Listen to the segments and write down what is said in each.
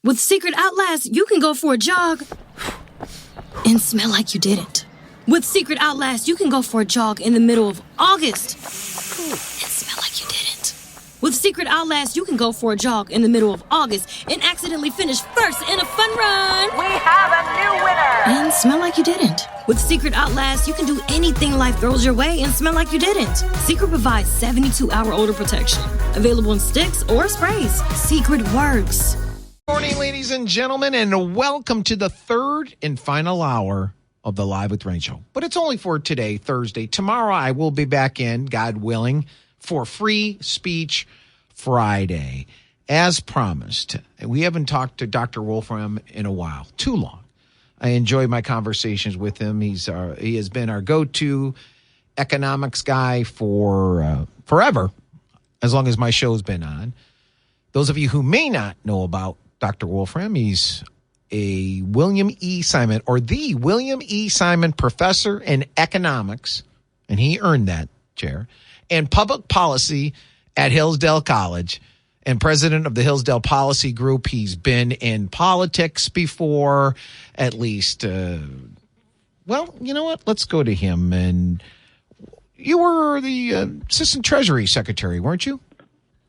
With Secret Outlast, you can go for a jog and smell like you didn't. With Secret Outlast, you can go for a jog in the middle of August and smell like you didn't. With Secret Outlast, you can go for a jog in the middle of August and accidentally finish first in a fun run. We have a new winner! And smell like you didn't. With Secret Outlast, you can do anything life throws your way and smell like you didn't. Secret provides 72-hour odor protection. Available in sticks or sprays. Secret works. Good morning, ladies and gentlemen, and welcome to the third and final hour of the Live with Renk show. But it's only for today, Thursday. Tomorrow I will be back in, God willing, for Free Speech Friday. As promised, we haven't talked to Dr. Wolfram in a while, too long. I enjoy my conversations with him. He has been our go-to economics guy for forever, as long as my show's been on. Those of you who may not know about Dr. Wolfram, he's a William E. Simon, or the William E. Simon Professor in Economics, and he earned that chair, and Public Policy at Hillsdale College, and president of the Hillsdale Policy Group. He's been in politics before, at least. Well, you know what? Let's go to him. And you were the Assistant Treasury Secretary, weren't you?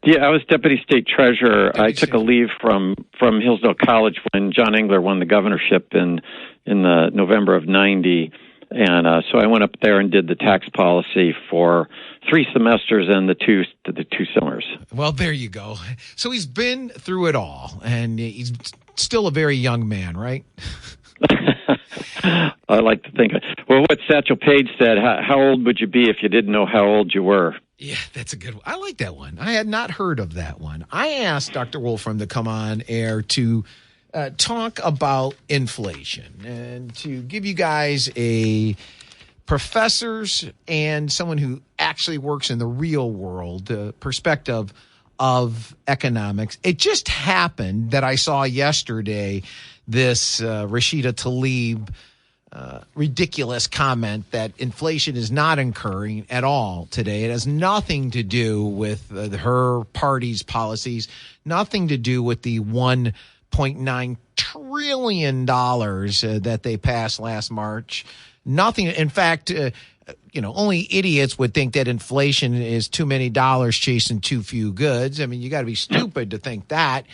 Yeah, I was Deputy State Treasurer. I took a leave from Hillsdale College when John Engler won the governorship in the November of '90. And so I went up there and did the tax policy for 3 semesters and the two summers. Well, there you go. So he's been through it all, and he's still a very young man, right? I like to think. Well, what Satchel Paige said, how old would you be if you didn't know how old you were? Yeah, that's a good one. I like that one. I had not heard of that one. I asked Dr. Wolfram to come on air to talk about inflation and to give you guys a professors and someone who actually works in the real world perspective of economics. It just happened that I saw yesterday this Rashida Tlaib ridiculous comment that inflation is not occurring at all today. It has nothing to do with her party's policies, nothing to do with the $1.9 trillion that they passed last March. Nothing. In fact, only idiots would think that inflation is too many dollars chasing too few goods. I mean, you got to be stupid to think that.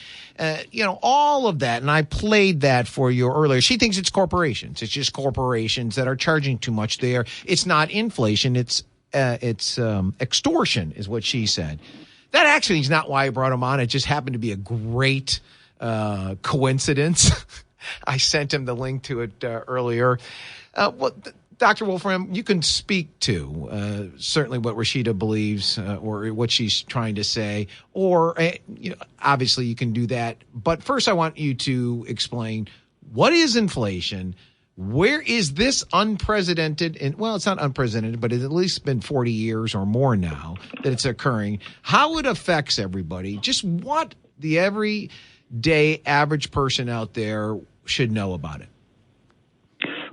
All of that. And I played that for you earlier. She thinks it's corporations. It's just corporations that are charging too much there. It's not inflation. It's extortion is what she said. That actually is not why I brought him on. It just happened to be a great coincidence. I sent him the link to it earlier. Dr. Wolfram, you can speak to certainly what Rashida believes or what she's trying to say, or obviously you can do that. But first, I want you to explain what is inflation. Where is this unprecedented? And well, it's not unprecedented, but it's at least been 40 years or more now that it's occurring. How it affects everybody. Just what the everyday average person out there should know about it.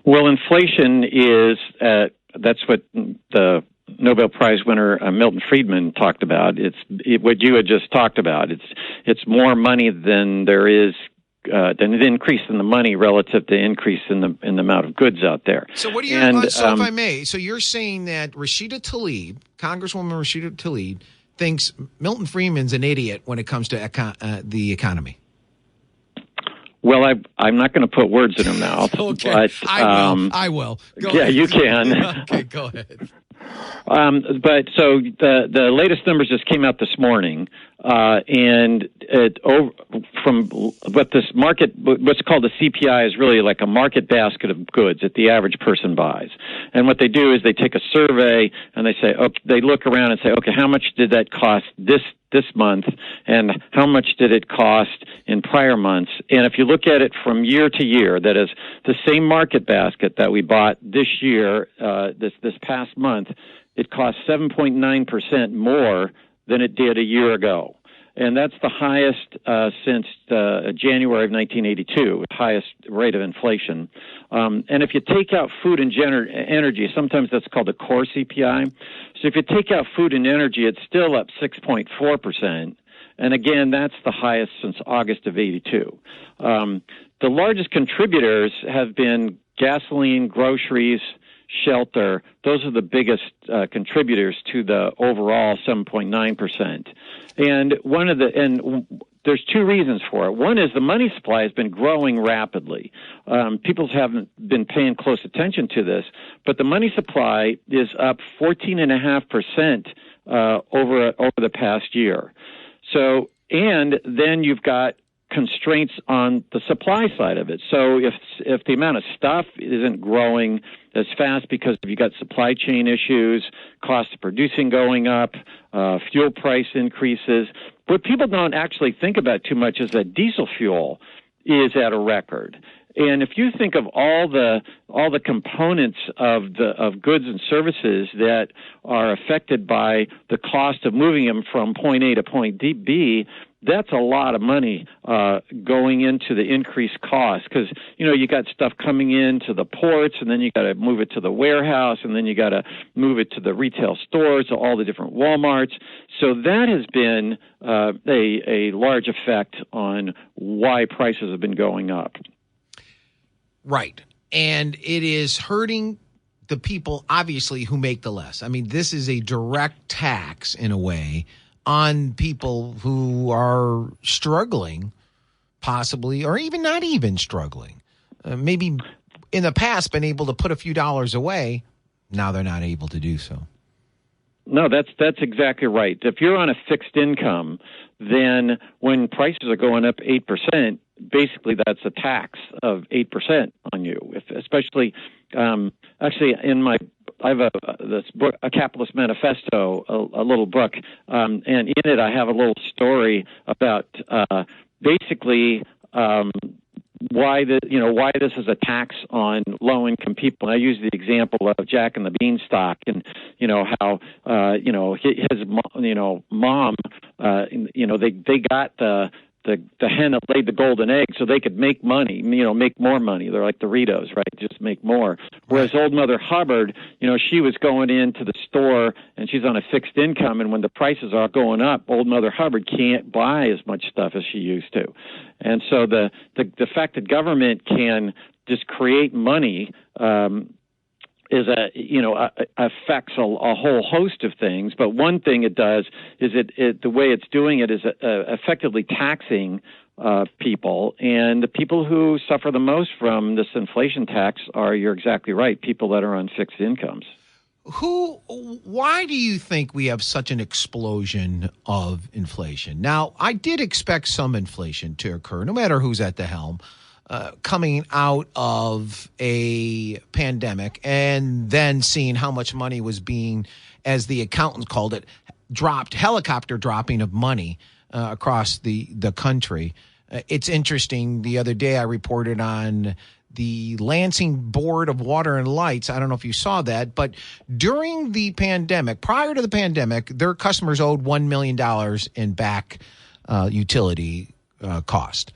Well, inflation is, that's what the Nobel Prize winner Milton Friedman talked about. What you had just talked about. It's more money than there is, than the increase in the money relative to increase in the amount of goods out there. So what do you, so if I may, so you're saying that Rashida Tlaib, Congresswoman Rashida Tlaib, thinks Milton Friedman's an idiot when it comes to the economy? Well, I'm not going to put words in her mouth. Okay, but, I will. Go ahead. You can. Okay, go ahead. But so the latest numbers just came out this morning, and from what this market, what's called the CPI, is really like a market basket of goods that the average person buys. And what they do is they take a survey and they say, they look around and say, okay, how much did that cost this month, and how much did it cost in prior months? And if you look at it from year to year, that is the same market basket that we bought this year, this past month, it cost 7.9% more than it did a year ago. And that's the highest since January of 1982, highest rate of inflation. And if you take out food and energy, sometimes that's called the core CPI. So if you take out food and energy, it's still up 6.4%. And again, that's the highest since August of 82. The largest contributors have been gasoline, groceries, shelter. Those are the biggest contributors to the overall 7.9%. And there's two reasons for it. One is the money supply has been growing rapidly. People haven't been paying close attention to this, but the money supply is up 14.5% over the past year. So, and then you've got constraints on the supply side of it. So if the amount of stuff isn't growing as fast because you got supply chain issues, cost of producing going up, fuel price increases, what people don't actually think about too much is that diesel fuel is at a record. And if you think of all the components of goods and services that are affected by the cost of moving them from point A to point B, that's a lot of money going into the increased cost because, you got stuff coming into the ports and then you got to move it to the warehouse and then you got to move it to the retail stores, to all the different Walmarts. So that has been a large effect on why prices have been going up. Right. And it is hurting the people, obviously, who make the less. I mean, this is a direct tax in a way on people who are struggling, possibly, or even not even struggling. Maybe in the past been able to put a few dollars away. Now they're not able to do so. No, that's exactly right. If you're on a fixed income, then when prices are going up 8%, basically that's a tax of 8% on you. Especially, actually, I have this book, A Capitalist Manifesto, a little book, and in it I have a little story about basically why this is a tax on low-income people. And I use the example of Jack and the Beanstalk, and how his mom, they got the hen that laid the golden egg so they could make money, make more money. They're like Doritos, right? Just make more. Whereas Old Mother Hubbard, she was going into the store and she's on a fixed income, and when the prices are going up, Old Mother Hubbard can't buy as much stuff as she used to. And so the fact that government can just create money affects a whole host of things. But one thing it does is the way it's doing it is effectively taxing people, and the people who suffer the most from this inflation tax are, you're exactly right, people that are on fixed incomes. Why do you think we have such an explosion of inflation? Now, I did expect some inflation to occur, no matter who's at the helm. Coming out of a pandemic and then seeing how much money was being, as the accountants called it, helicopter dropping of money across the country. It's interesting. The other day I reported on the Lansing Board of Water and Lights. I don't know if you saw that, but during the pandemic, prior to the pandemic, their customers owed $1 million in back utility cost.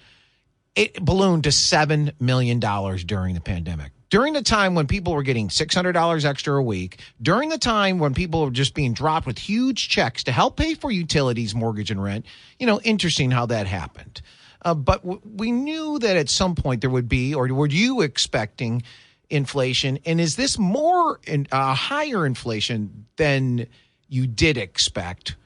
It ballooned to $7 million during the pandemic. During the time when people were getting $600 extra a week, during the time when people were just being dropped with huge checks to help pay for utilities, mortgage, and rent, interesting how that happened. But we knew that at some point there would be, or were you expecting inflation? And is this more higher inflation than you did expect?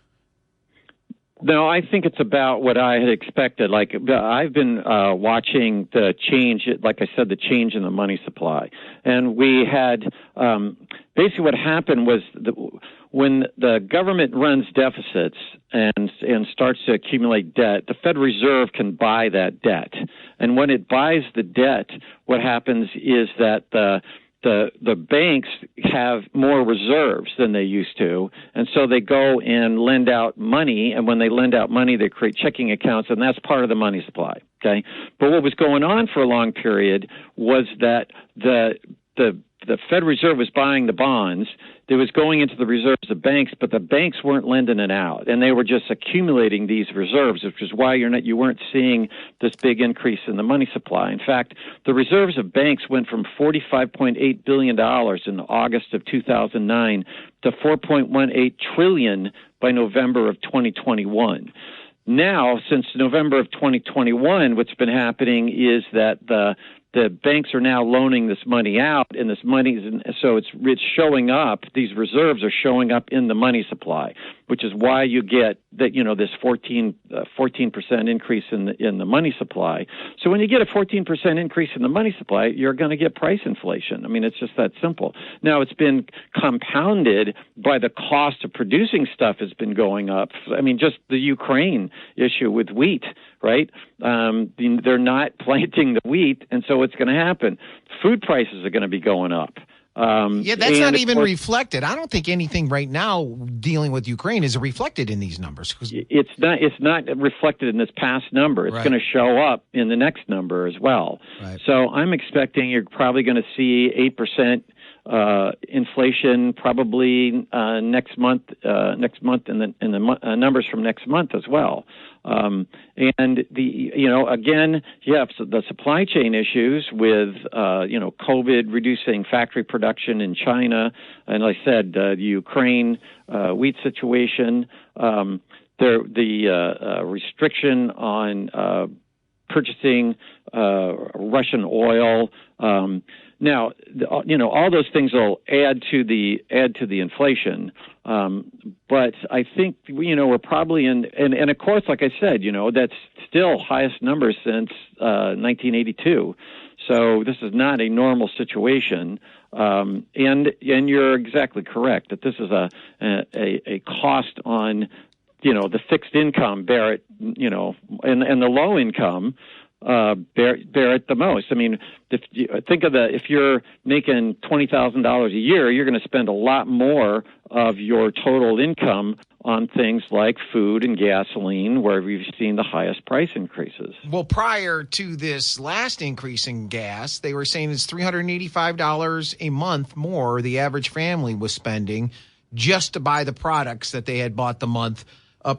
No, I think it's about what I had expected. Like, I've been watching the change, like I said, the change in the money supply. And we had basically what happened was when the government runs deficits and starts to accumulate debt, the Federal Reserve can buy that debt. And when it buys the debt, what happens is that the banks have more reserves than they used to, and so they go and lend out money, and when they lend out money, they create checking accounts, and that's part of the money supply, okay? But what was going on for a long period was that the Federal Reserve was buying the bonds. It was going into the reserves of banks, but the banks weren't lending it out, and they were just accumulating these reserves, which is why you weren't seeing this big increase in the money supply. In fact, the reserves of banks went from $45.8 billion in August of 2009 to $4.18 trillion by November of 2021. Now, since November of 2021, what's been happening is that the banks are now loaning this money out, and this money so it's showing up. These reserves are showing up in the money supply, which is why you get that this 14% increase in the money supply. So when you get a 14% increase in the money supply, you're going to get price inflation. I mean, it's just that simple. Now it's been compounded by the cost of producing stuff has been going up. I mean, just the Ukraine issue with wheat, right? They're not planting the wheat, and so what's going to happen? Food prices are going to be going up. That's not even reflected. I don't think anything right now dealing with Ukraine is reflected in these numbers. It's not reflected in this past number. It's going to show up in the next number as well. Right. So I'm expecting you're probably going to see 8% inflation probably next month, and the numbers from next month as well. And the supply chain issues with COVID reducing factory production in China, and like I said, the Ukraine wheat situation, the restriction on purchasing Russian oil. Now, all those things will add to the inflation. But I think, we're probably and of course, like I said, that's still highest number since 1982. So this is not a normal situation. And you're exactly correct that this is a cost on, the fixed income bear it, and the low income bear it the most. I mean, if you're making $20,000 a year, you're going to spend a lot more of your total income on things like food and gasoline, where we've seen the highest price increases. Well, prior to this last increase in gas, they were saying it's $385 a month more the average family was spending just to buy the products that they had bought the month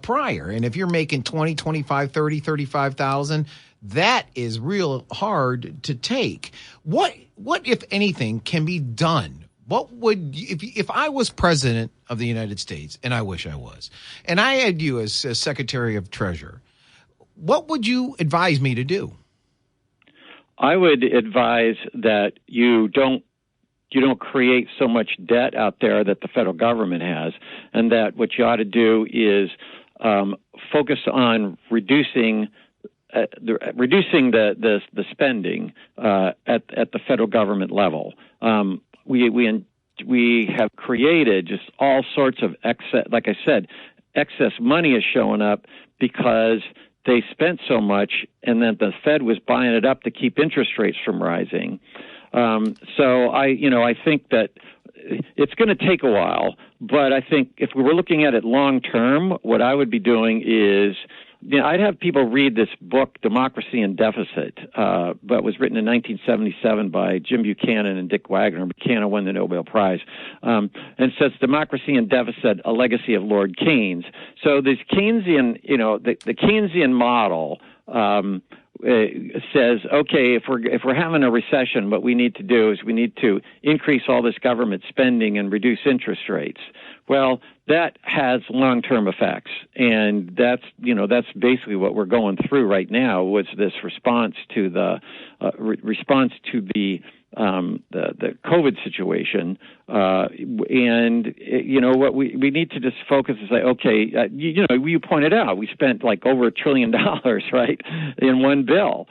prior. And if you're making 20, 25, 30, 35,000, that is real hard to take. What if anything can be done? What would, if I was president of the United States, and I wish I was, and I had you as Secretary of Treasury, what would you advise me to do? I would advise that you don't create so much debt out there that the federal government has, and that what you ought to do is focus on reducing the spending at the federal government level. We have created just all sorts of excess. Like I said, excess money is showing up because they spent so much, and then the Fed was buying it up to keep interest rates from rising. So I think that it's going to take a while, but I think if we were looking at it long term, what I would be doing is, I'd have people read this book, Democracy in Deficit, but was written in 1977 by Jim Buchanan and Dick Wagner. Buchanan won the Nobel Prize, and it says Democracy in Deficit, a legacy of Lord Keynes. So this Keynesian, the Keynesian model says, okay, if we're having a recession, what we need to do is we need to increase all this government spending and reduce interest rates. Well, that has long-term effects, and that's basically what we're going through right now. Was this response to the COVID situation, and what we need to just focus and say, okay, you pointed out we spent like over $1 trillion, right, in one bill.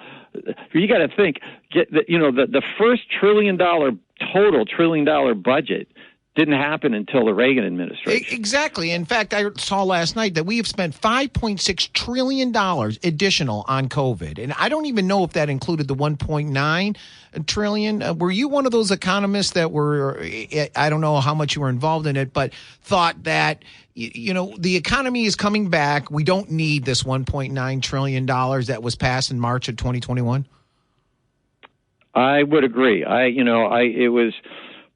You got to think, the first total $1 trillion budget didn't happen until the Reagan administration. Exactly. In fact, I saw last night that we have spent $5.6 trillion additional on COVID. And I don't even know if that included the $1.9 trillion. Were you one of those economists that were, I don't know how much you were involved in it, but thought that, the economy is coming back. We don't need this $1.9 trillion that was passed in March of 2021? I would agree.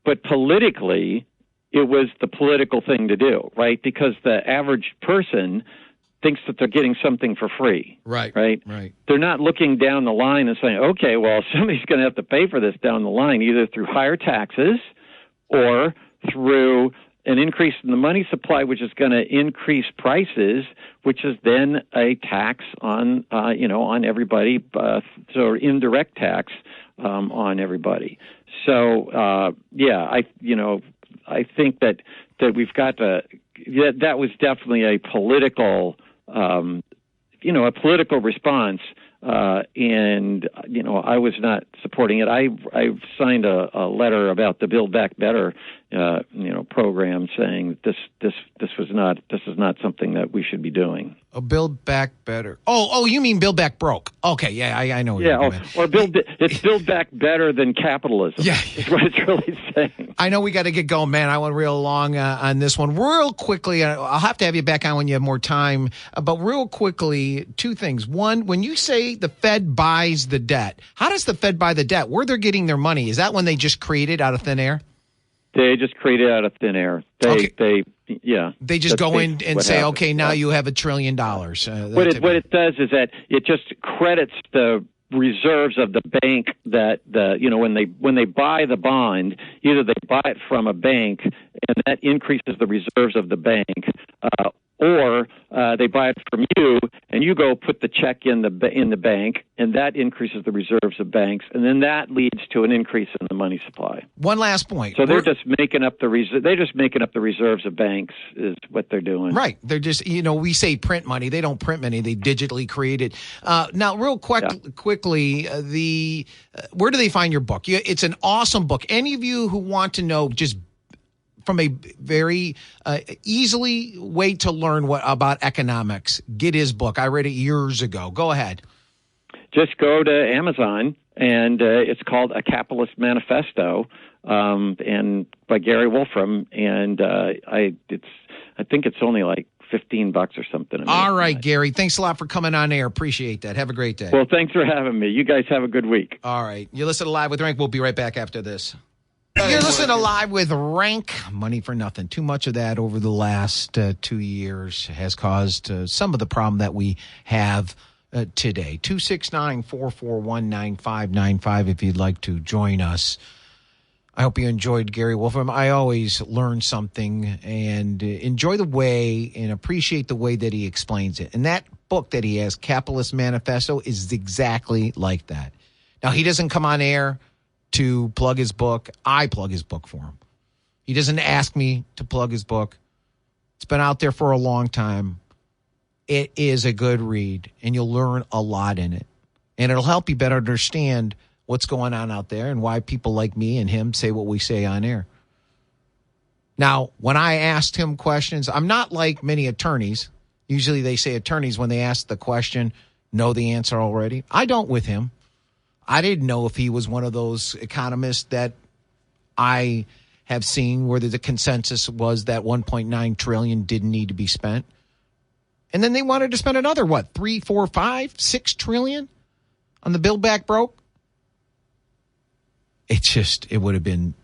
But politically, it was the political thing to do, right? Because the average person thinks that they're getting something for free. Right. They're not looking down the line and saying, okay, well, somebody's going to have to pay for this down the line, either through higher taxes or through an increase in the money supply, which is going to increase prices, which is then a tax on on everybody, so indirect tax on everybody. So I think that we've got to. That was definitely a political, a political response. And I was not supporting it. I signed a letter about the Build Back Better, program, saying this is not something that we should be doing. Oh, Build Back Better. Oh, you mean Build Back Broke? Okay, yeah, I know. What you're doing. Or it's Build Back Better than capitalism. Yeah, is what it's really saying. I know we got to get going, man. I went real long on this one. Real quickly, I'll have to have you back on when you have more time. But real quickly, two things. One, when you say the Fed buys the debt, how does the Fed buy the debt? Where they're getting their money? Is that when they just create it out of thin air? They just create it out of thin air. They just go in and say, happens. okay, now you have $1 trillion. What it does is that it just credits the reserves of the bank that when they buy the bond, either they buy it from a bank and that increases the reserves of the bank, or they buy it from you and you go put the check in the bank, and that increases the reserves of banks, and then that leads to an increase in the money supply. One last point. So they're just making up the reserves of banks is what they're doing. Right. They're just we say print money. They don't print money. They digitally create it. Now, real quickly, where do they find your book? It's an awesome book. Any of you who want to know just from a very easily way to learn about economics, get his book. I read it years ago. Go ahead. Just go to Amazon, and it's called A Capitalist Manifesto, and by Gary Wolfram. And I think it's only like $15 or something. All right, Gary. Thanks a lot for coming on air. Appreciate that. Have a great day. Well, thanks for having me. You guys have a good week. All right. You listen to Live with Renk. We'll be right back after this. You're listening to Live with Renk. Money for nothing. Too much of that over the last 2 years has caused some of the problem that we have today. 269-441-9595 if you'd like to join us. I hope you enjoyed Gary Wolfram. I always learn something and enjoy the way and appreciate the way that he explains it. And that book that he has, Capitalist Manifesto, is exactly like that. Now, he doesn't come on air to plug his book. I plug his book for him. He doesn't ask me to plug his book. It's been out there for a long time. It is a good read, and you'll learn a lot in it. And it'll help you better understand what's going on out there and why people like me and him say what we say on air. Now, when I asked him questions, I'm not like many attorneys. Usually they say attorneys, when they ask the question, know the answer already. I don't with him. I didn't know if he was one of those economists that I have seen where the consensus was that $1.9 trillion didn't need to be spent. And then they wanted to spend another, $3, $4, $5, $6 trillion on the Build Back Broke? It would have been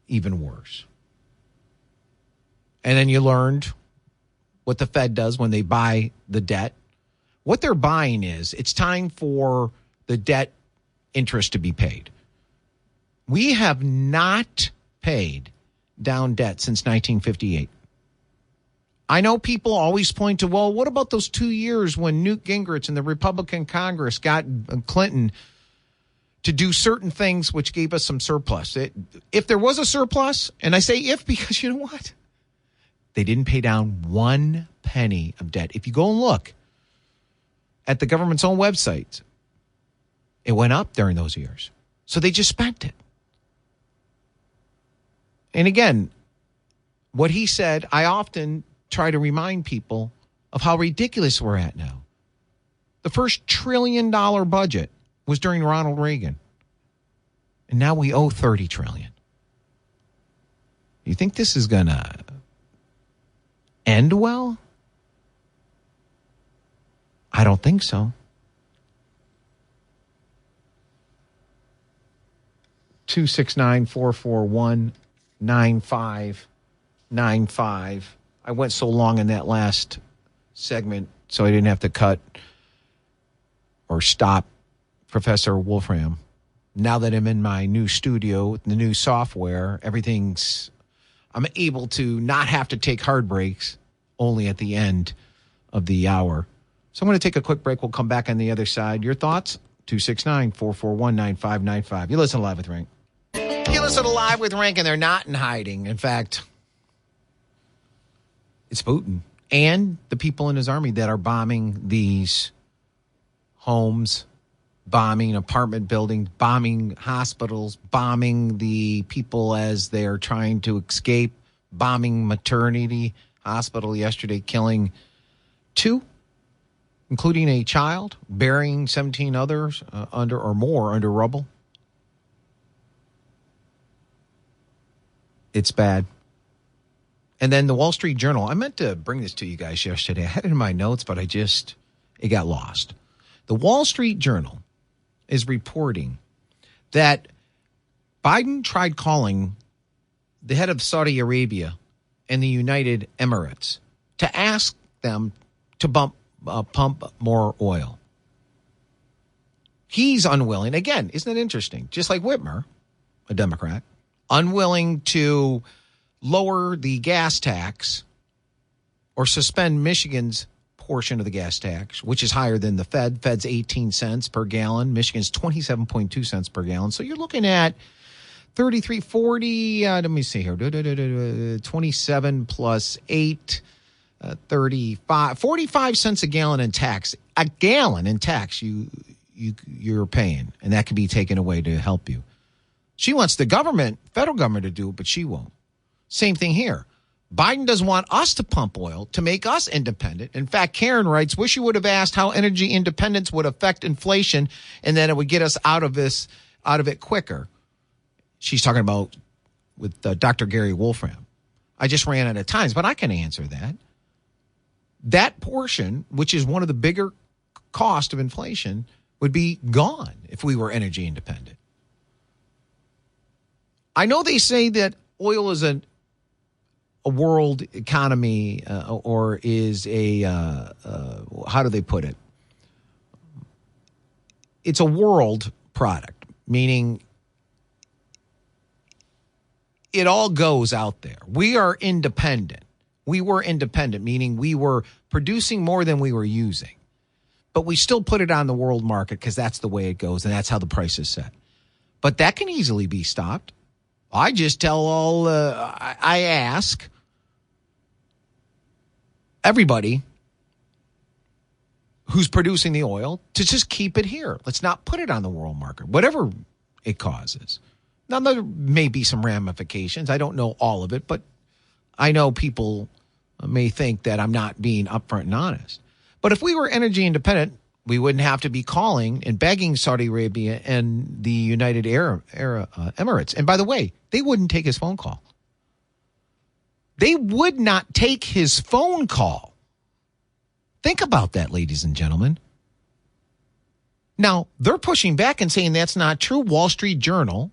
even worse. And then you learned what the Fed does when they buy the debt. What they're buying is it's time for the debt interest to be paid. We have not paid down debt since 1958. I know people always point to, well, what about those 2 years when Newt Gingrich and the Republican Congress got Clinton to do certain things which gave us some surplus? If there was a surplus, and I say if because you know what? They didn't pay down 1 penny of debt. If you go and look at the government's own website, it went up during those years. So they just spent it. And again, what he said, I often try to remind people of how ridiculous we're at now. The first $1 trillion budget was during Ronald Reagan. And now we owe $30 trillion. You think this is going to end well? I don't think so. 269-441-9595. I went so long in that last segment so I didn't have to cut or stop Professor Wolfram. Now that I'm in my new studio with the new software, everything's I'm able to not have to take hard breaks only at the end of the hour. So I'm going to take a quick break. We'll come back on the other side. Your thoughts? 269-441-9595. You listen live with Renk. You listen to Live with Renk, and they're not in hiding. In fact, it's Putin and the people in his army that are bombing these homes, bombing apartment buildings, bombing hospitals, bombing the people as they're trying to escape, bombing maternity hospital yesterday, killing 2, including a child, burying 17 others under rubble. It's bad. And then the Wall Street Journal. I meant to bring this to you guys yesterday. I had it in my notes, but it got lost. The Wall Street Journal is reporting that Biden tried calling the head of Saudi Arabia and the United Emirates to ask them to pump more oil. He's unwilling. Again, isn't it interesting? Just like Whitmer, a Democrat, unwilling to lower the gas tax or suspend Michigan's portion of the gas tax, which is higher than the Fed's 18 cents per gallon. Michigan's 27.2 cents per gallon. So you're looking at 33.40. Let me see here. 27 plus 8, 35, 45 cents a gallon in tax. A gallon in tax you're paying, and that can be taken away to help you. She wants the federal government to do it, but she won't. Same thing here. Biden doesn't want us to pump oil to make us independent. In fact, Karen writes, wish you would have asked how energy independence would affect inflation, and then it would get us out of it quicker. She's talking about with Dr. Gary Wolfram. I just ran out of times, but I can answer that. That portion, which is one of the bigger cost of inflation, would be gone if we were energy independent. I know they say that oil is a world economy or is how do they put it? It's a world product, meaning it all goes out there. We are independent. We were independent, meaning we were producing more than we were using. But we still put it on the world market because that's the way it goes and that's how the price is set. But that can easily be stopped. I just tell I ask everybody who's producing the oil to just keep it here. Let's not put it on the world market, whatever it causes. Now, there may be some ramifications. I don't know all of it, but I know people may think that I'm not being upfront and honest. But if we were energy independent, we wouldn't have to be calling and begging Saudi Arabia and the United Emirates. And by the way, they wouldn't take his phone call. They would not take his phone call. Think about that, ladies and gentlemen. Now, they're pushing back and saying that's not true. Wall Street Journal,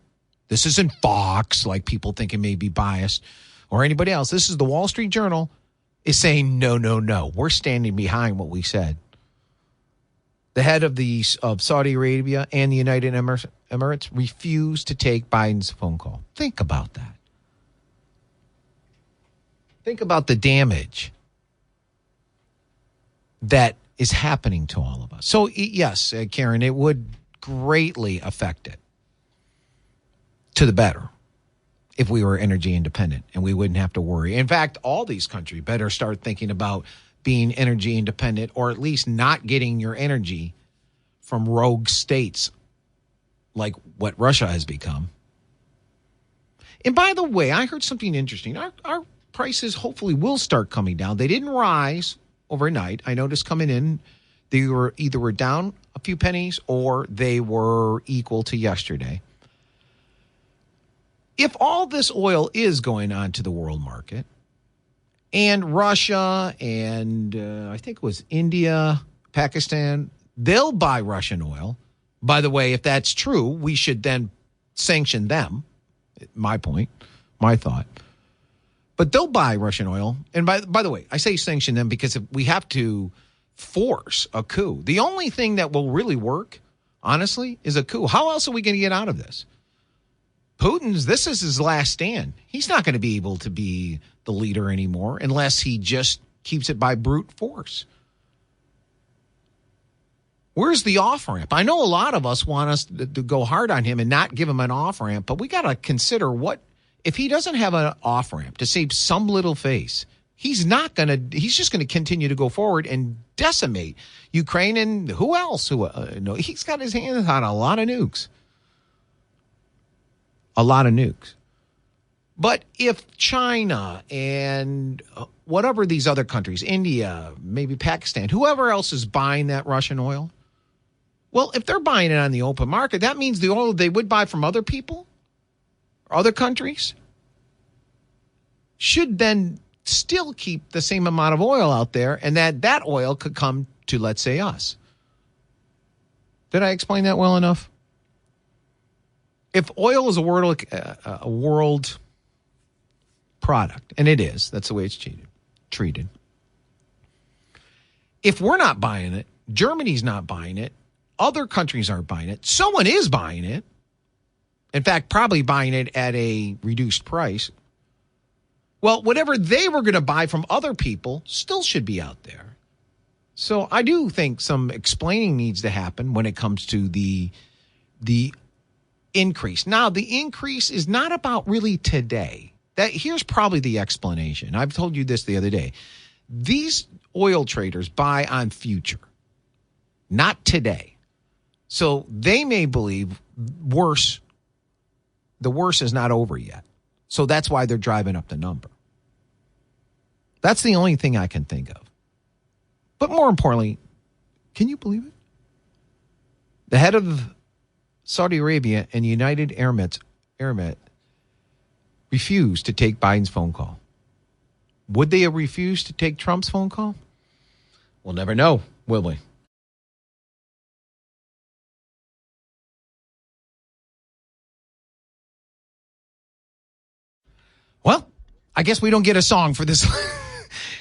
this isn't Fox, like people think it may be biased, or anybody else. This is the Wall Street Journal is saying, no. We're standing behind what we said. The head of Saudi Arabia and the United Emirates refused to take Biden's phone call. Think about that. Think about the damage that is happening to all of us. So, yes, Karen, it would greatly affect it to the better if we were energy independent and we wouldn't have to worry. In fact, all these countries better start thinking about being energy independent or at least not getting your energy from rogue states like what Russia has become. And by the way, I heard something interesting. Our prices hopefully will start coming down. They didn't rise overnight. I noticed coming in, they were either down a few pennies or they were equal to yesterday. If all this oil is going on to the world market, and Russia and I think it was India, Pakistan, they'll buy Russian oil. By the way, if that's true, we should then sanction them. My point, my thought. But they'll buy Russian oil. And by the way, I say sanction them because if we have to force a coup. The only thing that will really work, honestly, is a coup. How else are we going to get out of this? this is his last stand. He's not going to be able to be the leader anymore unless he just keeps it by brute force. Where's the off-ramp? I know a lot of us want us to go hard on him and not give him an off-ramp, but we got to consider what if he doesn't have an off-ramp to save some little face. He's just going to continue to go forward and decimate Ukraine and who else? No, he's got his hands on a lot of nukes. A lot of nukes. But if China and whatever these other countries, India, maybe Pakistan, whoever else is buying that Russian oil, well, if they're buying it on the open market, that means the oil they would buy from other people, or other countries, should then still keep the same amount of oil out there, and that oil could come to, let's say, us. Did I explain that well enough? If oil is a world product, and it is, that's the way it's treated. If we're not buying it, Germany's not buying it, other countries aren't buying it, someone is buying it. In fact, probably buying it at a reduced price. Well, whatever they were going to buy from other people still should be out there. So I do think some explaining needs to happen when it comes to the increase. Now, the increase is not about really today. Here's probably the explanation. I've told you this the other day. These oil traders buy on future, not today. So they may believe the worst is not over yet. So that's why they're driving up the number. That's the only thing I can think of. But more importantly, can you believe it? The head of Saudi Arabia and United Emirates refused to take Biden's phone call. Would they have refused to take Trump's phone call? We'll never know, will we? Well, I guess we don't get a song for this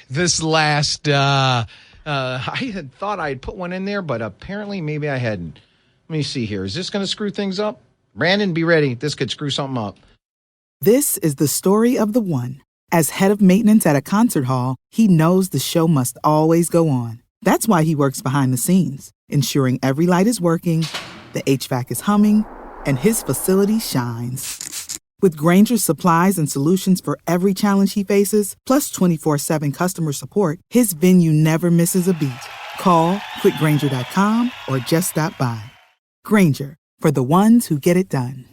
this last I had thought I had put one in there, but apparently maybe I hadn't. Let me see here. Is this going to screw things up? Brandon, be ready. This could screw something up. This is the story of the one. As head of maintenance at a concert hall, he knows the show must always go on. That's why he works behind the scenes, ensuring every light is working, the HVAC is humming, and his facility shines. With Grainger's supplies and solutions for every challenge he faces, plus 24/7 customer support, his venue never misses a beat. Call quickgrainger.com or just stop by. Grainger, for the ones who get it done.